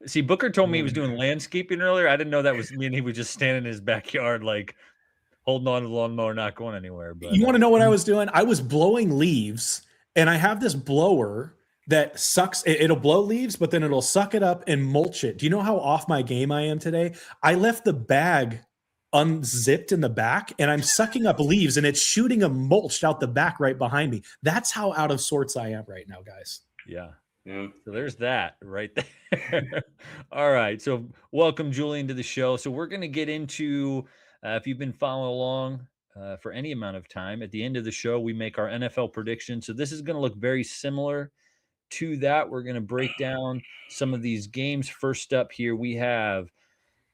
See, Booker told me he was doing landscaping earlier. I didn't know that was mean he was just standing in his backyard, like holding on to the lawnmower, not going anywhere. But You want to know what I was doing? I was blowing leaves, and I have this blower that sucks. It'll blow leaves, but then it'll suck it up and mulch it. Do you know how off my game I am today? I left the bag unzipped in the back, and I'm sucking up leaves, and it's shooting a mulch out the back right behind me. That's how out of sorts I am right now, guys. yeah. So there's that right there. All right. So welcome, Julian, to the show. So we're going to get into, if you've been following along for any amount of time, at the end of the show, we make our NFL prediction. So this is going to look very similar to that. We're going to break down some of these games. First up here, we have,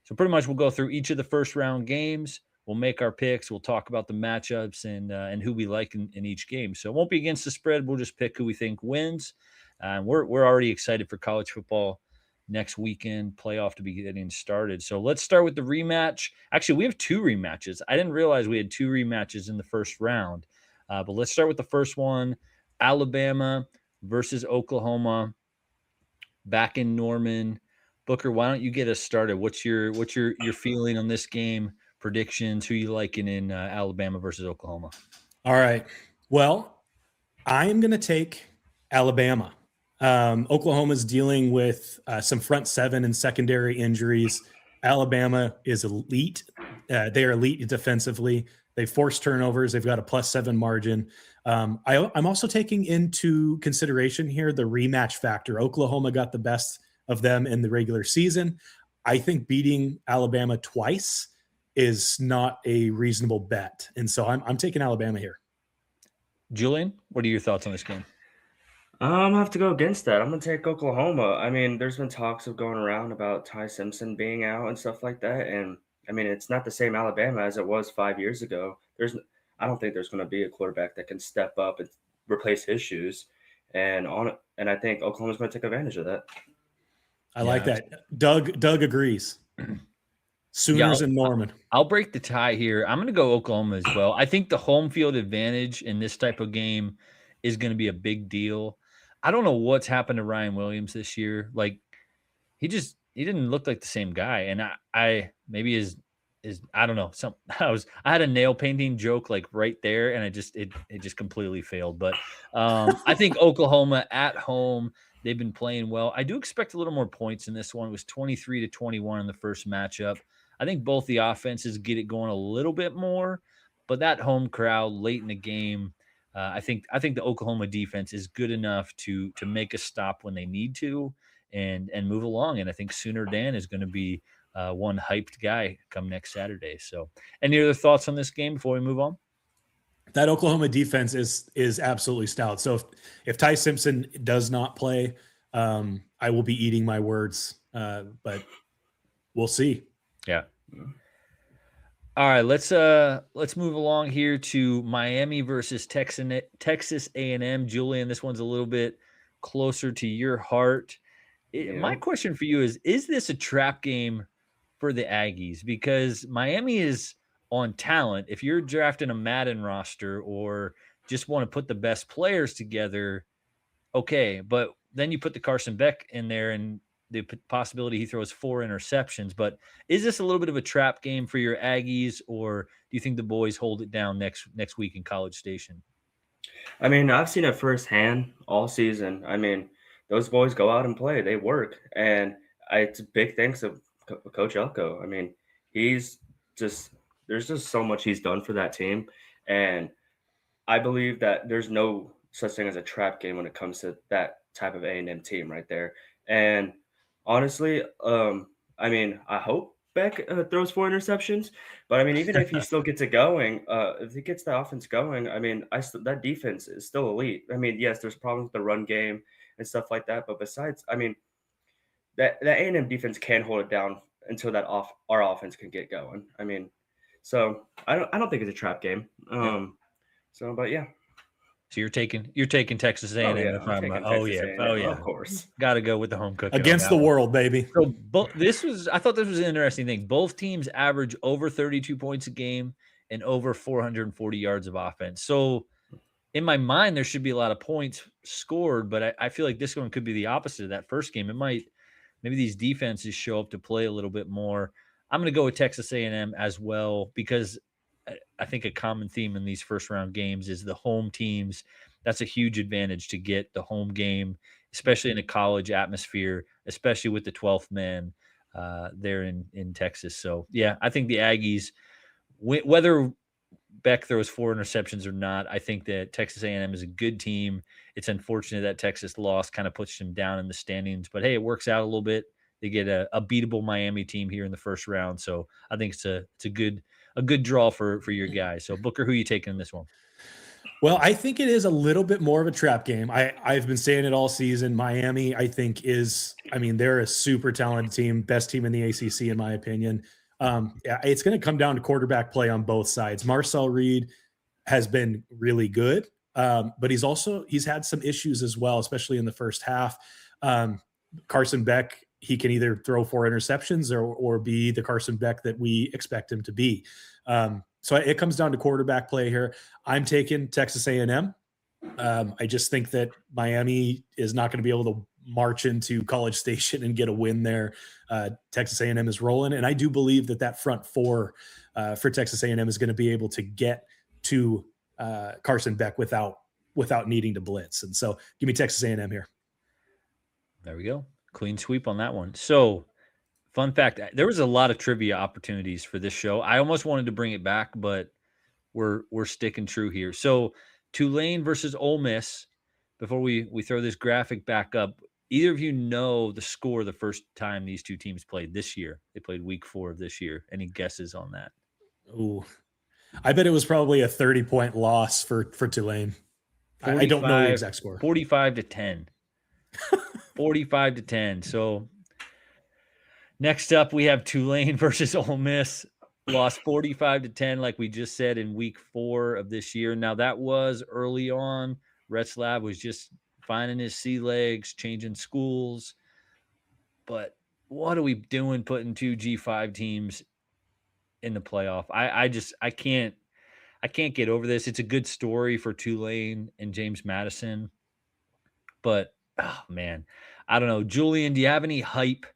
so pretty much we'll go through each of the first round games. We'll make our picks. We'll talk about the matchups and who we like in each game. So it won't be against the spread. We'll just pick who we think wins. We're already excited for college football next weekend, playoff to be getting started. So let's start with the rematch. Actually, we have 2 rematches. I didn't realize we had 2 rematches in the first round. But let's start with the first one: Alabama versus Oklahoma, back in Norman. Booker, why don't you get us started? What's your feeling on this game? Predictions? Who you liking in Alabama versus Oklahoma? All right. Well, I am going to take Alabama. Oklahoma's dealing with some front 7 and secondary injuries. Alabama is elite. They are elite defensively. They force turnovers. They've got a +7 margin. I'm also taking into consideration here the rematch factor. Oklahoma got the best of them in the regular season. I think beating Alabama twice is not a reasonable bet. And so I'm taking Alabama here. Julian, what are your thoughts on this game? I'm gonna have to go against that. I'm gonna take Oklahoma. I mean, there's been talks of going around about Ty Simpson being out and stuff like that, and I mean, it's not the same Alabama as it was 5 years ago. I don't think there's going to be a quarterback that can step up and replace his shoes, and I think Oklahoma's going to take advantage of that. I like that. Doug agrees. Sooners and Norman. I'll break the tie here. I'm going to go Oklahoma as well. I think the home field advantage in this type of game is going to be a big deal. I don't know what's happened to Ryan Williams this year. Like he didn't look like the same guy. And I maybe is I don't know. I had a nail painting joke like right there, and it just completely failed. But I think Oklahoma at home, they've been playing well. I do expect a little more points in this one. It was 23-21 in the first matchup. I think both the offenses get it going a little bit more, but that home crowd late in the game, I think the Oklahoma defense is good enough to make a stop when they need to and move along. And I think Sooner Dan is going to be one hyped guy come next Saturday. So, any other thoughts on this game before we move on? That Oklahoma defense is absolutely stout. So if Ty Simpson does not play, I will be eating my words. But we'll see. Yeah. All right, let's move along here to Miami versus Texas A&M. Julian, this one's a little bit closer to your heart. My question for you is this a trap game for the Aggies? Because Miami is on talent. If you're drafting a Madden roster or just want to put the best players together, okay, but then you put the Carson Beck in there and the possibility he throws 4 interceptions. But is this a little bit of a trap game for your Aggies, or do you think the boys hold it down next week in College Station? I mean, I've seen it firsthand all season. I mean, those boys go out and play. They work. And it's a big thanks of Coach Elko. I mean, there's just so much he's done for that team. And I believe that there's no such thing as a trap game when it comes to that type of A&M team right there. And honestly, I mean, I hope Beck throws 4 interceptions, but I mean, even if he still gets it going, if he gets the offense going, I mean, that defense is still elite. I mean, yes, there's problems with the run game and stuff like that, but besides, I mean, that A&M defense can hold it down until our offense can get going. I mean, so I don't think it's a trap game. So, but yeah. So you're taking Texas A&M. Of course. Got to go with the home cooking. Against the world, baby. So I thought this was an interesting thing. Both teams average over 32 points a game and over 440 yards of offense. So in my mind, there should be a lot of points scored, but I feel like this one could be the opposite of that first game. It might maybe these defenses show up to play a little bit more. I'm going to go with Texas A&M as well because I think a common theme in these first round games is the home teams. That's a huge advantage to get the home game, especially in a college atmosphere, especially with the 12th man there in Texas. So yeah, I think the Aggies, whether Beck throws 4 interceptions or not, I think that Texas A&M is a good team. It's unfortunate that Texas loss kind of puts them down in the standings, but hey, it works out a little bit. They get a beatable Miami team here in the first round, so I think it's a good draw for your guys. So Booker, who are you taking in this one? Well, I think it is a little bit more of a trap game. I've been saying it all season. Miami, I think, I mean, they're a super talented team, best team in the ACC, in my opinion. Yeah, it's going to come down to quarterback play on both sides. Marcel Reed has been really good, but he's had some issues as well, especially in the first half. Carson Beck, he can either throw 4 interceptions or be the Carson Beck that we expect him to be. So it comes down to quarterback play here. I'm taking Texas A&M. I just think that Miami is not going to be able to march into College Station and get a win there. Texas A&M is rolling, and I do believe that front 4 for Texas A&M is going to be able to get to Carson Beck without needing to blitz. And so, give me Texas A&M here. There we go, clean sweep on that one. So, fun fact: there was a lot of trivia opportunities for this show. I almost wanted to bring it back, but we're sticking true here. So Tulane versus Ole Miss. Before we throw this graphic back up, either of you know the score the first time these two teams played this year? They played week 4 of this year. Any guesses on that? Ooh, I bet it was probably a 30-point loss for Tulane. I don't know the exact score. 45-10. 45-10. So next up, we have Tulane versus Ole Miss. Lost 45-10, like we just said, in week 4 of this year. Now, that was early on. Retzlaff was just finding his sea legs, changing schools. But what are we doing putting 2 G5 teams in the playoff? I can't get over this. It's a good story for Tulane and James Madison. But, oh, man, I don't know. Julian, do you have any hype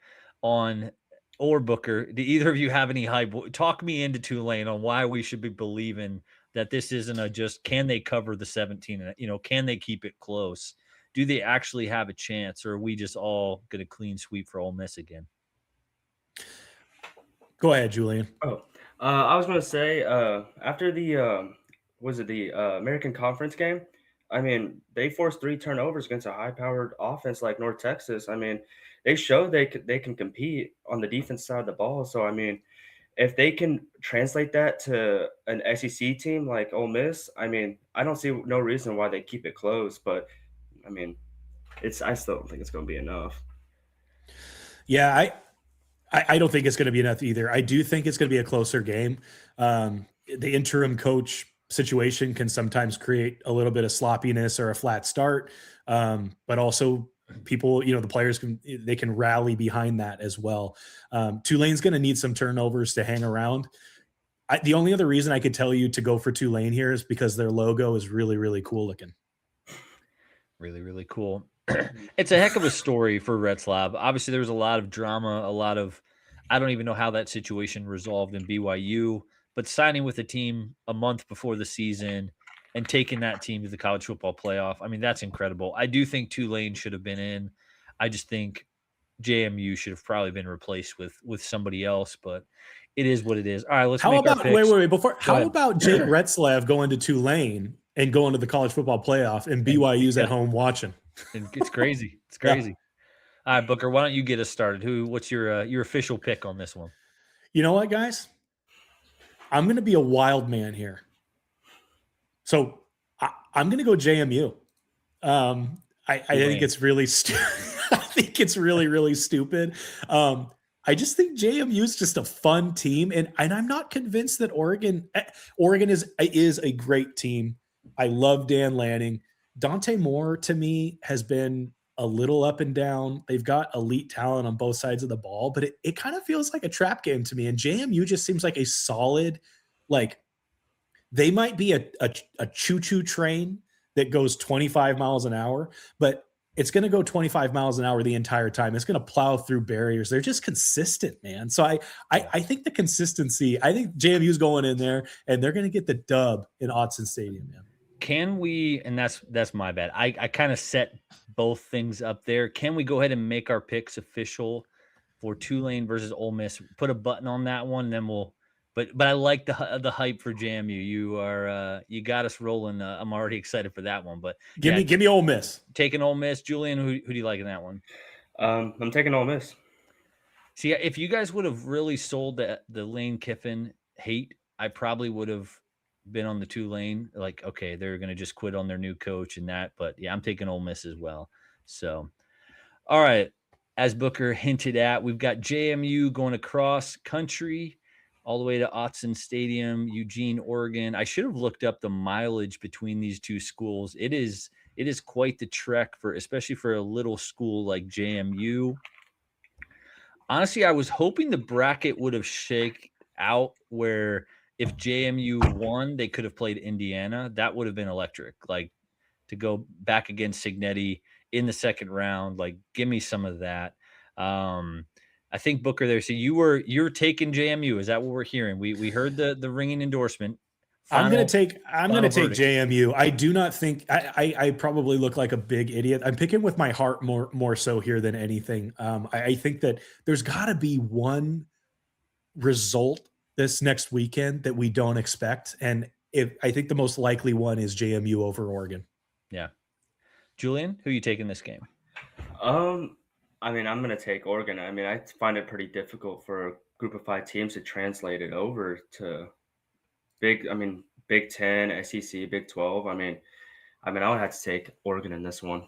on – or Booker, do either of you have any hype? Talk me into Tulane on why we should be believing that this isn't a just can they cover the 17 and can they keep it close? Do they actually have a chance, or are we just all going to clean sweep for Ole Miss again? Go ahead, Julian. I was going to say after the American Conference game, I mean, they forced 3 turnovers against a high-powered offense like North Texas. I mean, they showed they can compete on the defense side of the ball. So, I mean, if they can translate that to an SEC team like Ole Miss, I mean, I don't see no reason why they keep it close. But, I mean, I still don't think it's going to be enough. Yeah, I don't think it's going to be enough either. I do think it's going to be a closer game. The interim coach situation can sometimes create a little bit of sloppiness or a flat start, but also people, the players can rally behind that as well. Tulane's going to need some turnovers to hang around. The only other reason I could tell you to go for Tulane here is because their logo is really, really cool looking. Really, really cool. It's a heck of a story for Retzlaff. Obviously, there was a lot of drama, I don't even know how that situation resolved in BYU, but signing with a team a month before the season and taking that team to the college football playoff, I mean, that's incredible. I do think Tulane should have been in. I just think JMU should have probably been replaced with somebody else, but it is what it is. All right, let's make our picks. Wait, before, how about Jake Retzlaff going to Tulane and going to the college football playoff and BYU's at home watching? It's crazy. It's crazy. Yeah. All right, Booker, why don't you get us started? What's your official pick on this one? You know what, guys? I'm going to be a wild man here. So I'm going to go JMU. I think it's really I think it's really, really stupid. I just think JMU is just a fun team, and I'm not convinced that Oregon is a great team. I love Dan Lanning. Dante Moore, to me, has been a little up and down. They've got elite talent on both sides of the ball, but it kind of feels like a trap game to me. And JMU just seems like a solid, they might be a choo-choo train that goes 25 miles an hour, but it's going to go 25 miles an hour the entire time. It's going to plow through barriers. They're just consistent, man. So Yeah. I think the consistency, I think JMU's going in there and they're going to get the dub in Autzen Stadium, man. Can we, and that's my bad. I kind of set both things up there. Can we go ahead and make our picks official for Tulane versus Ole Miss? Put a button on that one, then we'll. But I like the hype for JMU. You got us rolling. I'm already excited for that one. But yeah, Give me Ole Miss. taking Ole Miss. Julian, who do you like in that one? I'm taking Ole Miss. See, if you guys would have really sold the Lane Kiffin hate, I probably would have been on the Tulane. Like, okay, they're going to just quit on their new coach and that. But yeah, I'm taking Ole Miss as well. So, all right. As Booker hinted at, we've got JMU going across country all the way to Autzen Stadium, Eugene, Oregon. I should have looked up the mileage between these two schools. It is quite the trek for, especially for a little school like JMU. Honestly, I was hoping the bracket would have shake out where if JMU won, they could have played Indiana. That would have been electric. Like to go back against Signetti in the second round. Like, give me some of that. I think Booker there. So you're taking JMU. Is that what we're hearing? We heard the ringing endorsement. I'm Final gonna take verdict. JMU. I do not think I probably look like a big idiot. I'm picking with my heart more so here than anything. I think that there's got to be one result this next weekend that we don't expect, and if I think the most likely one is JMU over Oregon. Yeah, Julian, who you taking this game? I mean, I'm gonna take Oregon. I mean, I find it pretty difficult for a group of 5 teams to translate it over to Big Ten, SEC, Big 12. I would have to take Oregon in this one.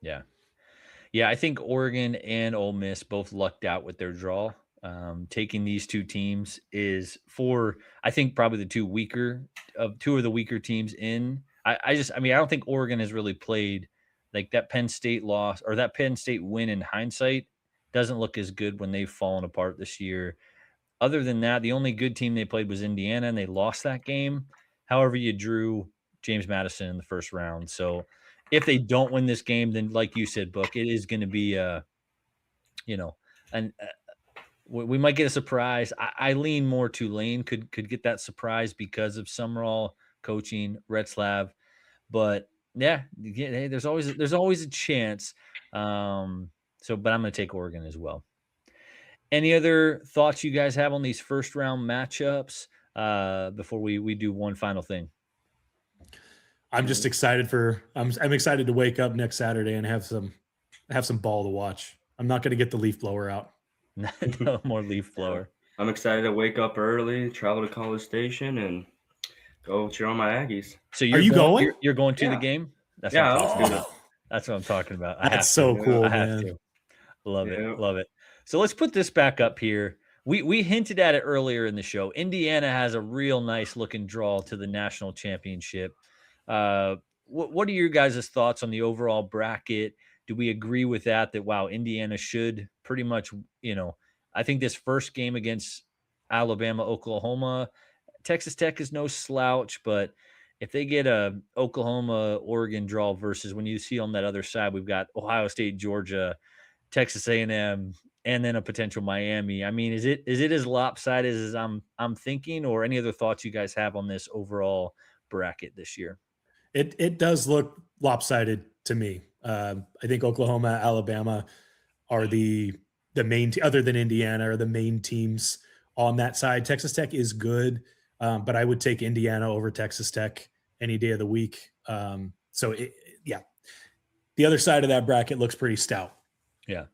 Yeah. Yeah, I think Oregon and Ole Miss both lucked out with their draw. Taking these two teams is for, I think, probably two of the weaker teams in. I mean, I don't think Oregon has really played like that Penn State loss or that Penn State win in hindsight doesn't look as good when they've fallen apart this year. Other than that, the only good team they played was Indiana, and they lost that game. However, you drew James Madison in the first round. So if they don't win this game, then like you said, Book, it is going to be you know, and we might get a surprise. I lean more Tulane could get that surprise because of Summerall coaching Retzlav, but yeah, hey, there's always a chance. But I'm going to take Oregon as well. Any other thoughts you guys have on these first round matchups before we do one final thing? I'm just excited I'm excited to wake up next Saturday and have some ball to watch. I'm not going to get the leaf blower out. No more leaf blower. I'm excited to wake up early, travel to College Station, and go cheer on my Aggies. So are you going? You're going to Yeah. the game? That's Yeah, what I'm talking let's do about. That's what I'm talking about. That's so cool, I have man. to. Love it. Yeah. Love it. So let's put this back up here. We hinted at it earlier in the show. Indiana has a real nice looking draw to the national championship. What are your guys' thoughts on the overall bracket? Do we agree with that? That wow, Indiana should pretty much, I think this first game against Alabama, Oklahoma, Texas Tech is no slouch, but if they get a Oklahoma, Oregon draw versus when you see on that other side, we've got Ohio State, Georgia, Texas A&M, and then a potential Miami. I mean, is it as lopsided as I'm thinking, or any other thoughts you guys have on this overall bracket this year? It does look lopsided to me. I think Oklahoma, Alabama are the main other than Indiana are the main teams on that side. Texas Tech is good, but I would take Indiana over Texas Tech any day of the week. Yeah, the other side of that bracket looks pretty stout. Yeah.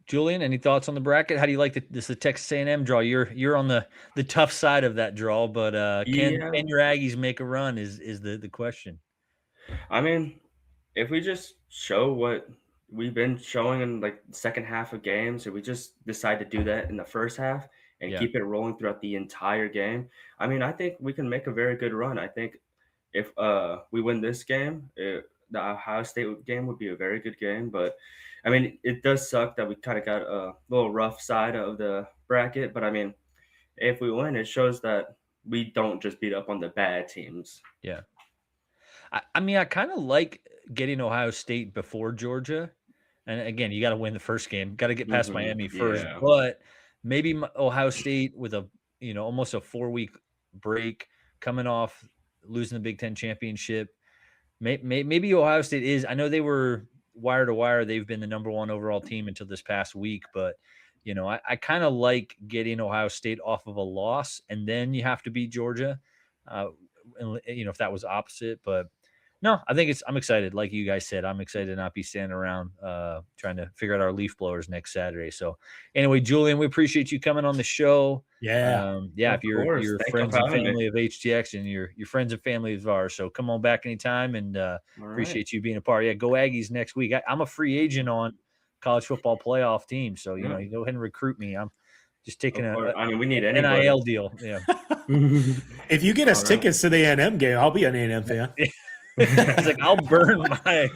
Julian, any thoughts on the bracket? How do you like the Texas A&M draw? You're on the tough side of that draw, but can your Aggies make a run? Is the question? I mean, if we just show what we've been showing in like the second half of games, if we just decide to do that in the first half and Yeah. keep it rolling throughout the entire game, I think we can make a very good run. I think if we win this game, the Ohio State game would be a very good game. But I mean, it does suck that we kind of got a little rough side of the bracket. But I mean, if we win, it shows that we don't just beat up on the bad teams. Yeah. I mean, I kind of like getting Ohio State before Georgia. And again, you got to win the first game, got to get past Miami first. Yeah. But maybe Ohio State with a almost a 4-week break, coming off losing the Big Ten championship. Maybe Ohio State is. I know they were wire to wire. They've been the number 1 overall team until this past week, but I kind of like getting Ohio State off of a loss, and then you have to beat Georgia. And, if that was opposite, but no, I'm excited. Like you guys said, I'm excited to not be standing around trying to figure out our leaf blowers next Saturday. So anyway, Julian, we appreciate you coming on the show. Yeah. If Of course. you're Thank you friends for and having me. family of HTX and you're friends and family of ours. So come on back anytime, and All right. appreciate you being a part. Yeah, go Aggies next week. I'm a free agent on college football playoff team. So, you go ahead and recruit me. I'm just taking I mean, we need an anybody. NIL deal. Yeah. If you get us All right. tickets to the A&M game, I'll be an A&M fan. He's like, I'll burn my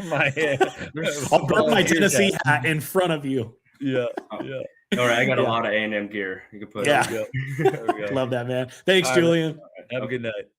I'll burn my volunteer Tennessee hat. hat in front of you. Yeah. Oh. Yeah. All right, I got a Yeah. lot of A&M gear. You can put Yeah. it. There we go. Love that, man. Thanks, All right. Julian. Have a good night.